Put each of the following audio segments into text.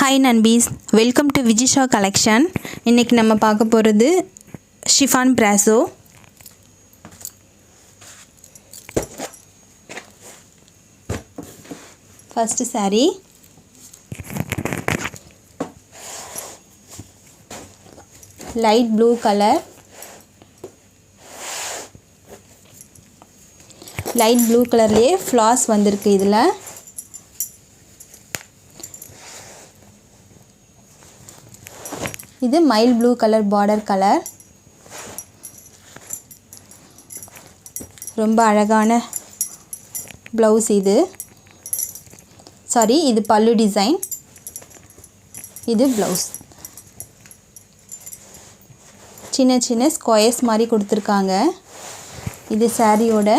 Hi Nanbis, welcome to Vijisha collection. இன்னைக்கு நம்ம பார்க்க போறது chiffon brasso. First saree. Light blue color. Light blue colorலயே flowers வந்திருக்கு இதுல. இது mild blue color border color. ரொம்ப அழகான blouse இது. இது பல்லு டிசைன். இது blouse. சின்ன சின்ன ஸ்கொயர்ஸ் மாதிரி கொடுத்திருக்காங்க. இது சாரியோட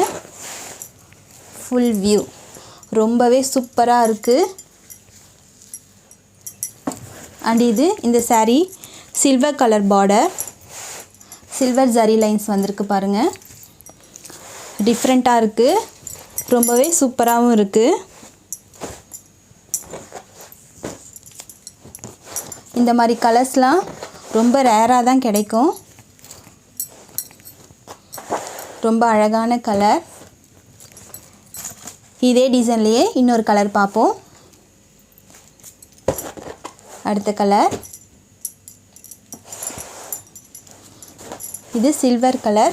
full view. ரொம்பவே சூப்பரா இருக்கு. and இது இந்த saree silver color border, silver zari lines வந்திருக்கு பாருங்க. டிஃபரண்டா இருக்கு. ரொம்பவே சூப்பராவும் இருக்கு. இந்த மாதிரி கலர்ஸ்லாம் ரொம்ப ரேரா தான் கிடைக்கும். ரொம்ப அழகான கலர். இதே டிசைன்லயே இன்னொரு கலர் பாப்போம். அடுத்த கலர். இது silver color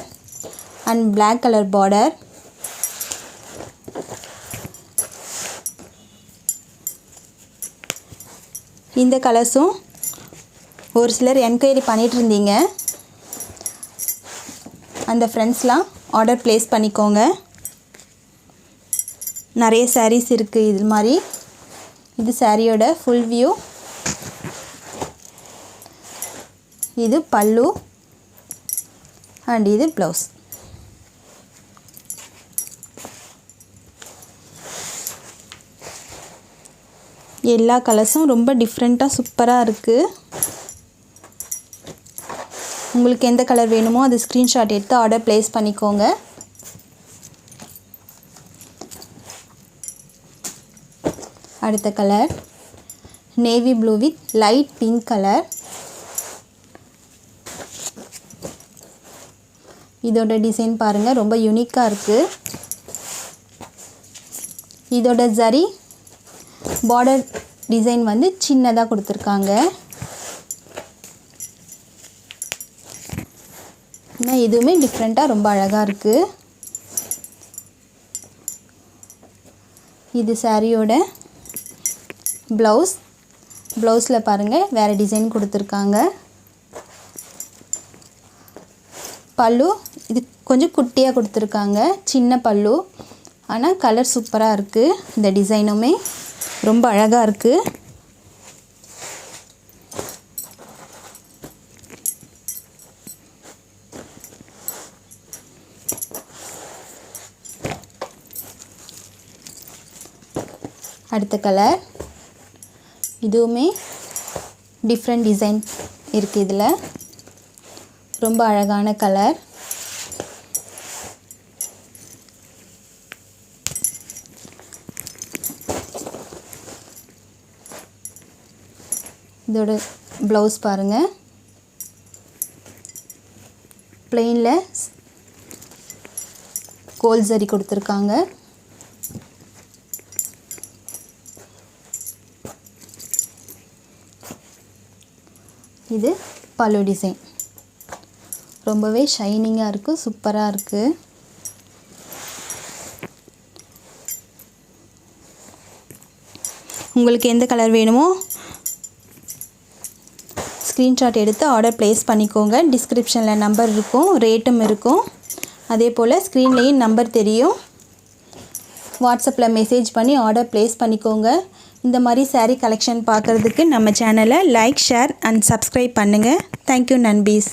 and black color border. இந்த கலர்ஸும் ஒரு சிலர் என்கொயரி பண்ணிட்டு இருந்தீங்க. அந்த ஃப்ரெண்ட்ஸ்லாம் ஆர்டர் பிளேஸ் பண்ணிக்கோங்க. நிறைய sarees இருக்கு இது மாதிரி. இது சாரியோட full view. இது பல்லு and இது blouse. எல்லா கலர்ஸும் ரொம்ப டிஃபரண்டா சூப்பரா இருக்கு. உங்களுக்கு எந்த கலர் வேணுமோ அது ஸ்கிரீன்ஷாட் எடுத்து ஆர்டர் பிளேஸ் பண்ணிக்கோங்க. அடுத்த colour navy blue with light pink color. இதோட டிசைன் பாருங்க ரொம்ப யூனிக்கா இருக்கு. இதோட ஜரி border டிசைன் வந்து சின்னதா கொடுத்திருக்காங்க. இதுவுமே டிஃபரண்டா ரொம்ப அழகா இருக்கு. இது சாரியோட blouse. Blouseல பாருங்க வேற டிசைன் கொடுத்திருக்காங்க. பல்லு இது கொஞ்சம் குட்டியா கொடுத்திருக்காங்க. சின்ன பல்லு. ஆனா கலர் சூப்பரா இருக்கு. இந்த டிசைனுமே ரொம்ப அழகா இருக்கு. அடுத்த கலர். இதுவுமே டிஃபரண்ட் டிசைன் இருக்கு இதுல. ரொம்ப அழகான கலர். இதோட blouse பாருங்க. plainல கோல் ஜரி கொடுத்திருக்காங்க. இது பல்லு டிசைன். ரொம்பவே ஷைனிங்கா இருக்கு. சூப்பரா இருக்கு. உங்களுக்கு எந்த கலர் வேணுமோ ஸ்கிரீன்ஷாட் எடுத்து ஆர்டர் பிளேஸ் பண்ணிக்கோங்க. டிஸ்கிரிப்ஷன்ல நம்பர் இருக்கும், ரேட்டும் இருக்கும். அதே போல ஸ்கிரீன்லயும் நம்பர் தெரியும். வாட்ஸ்அப்ல மெசேஜ் பண்ணி ஆர்டர் பிளேஸ் பண்ணிக்கோங்க. இந்த மாதிரி saree கலெக்ஷன் பார்க்கிறதுக்கு நம்ம சேனலை லைக், ஷேர் and subscribe பண்ணுங்க. Thank you Nanbis.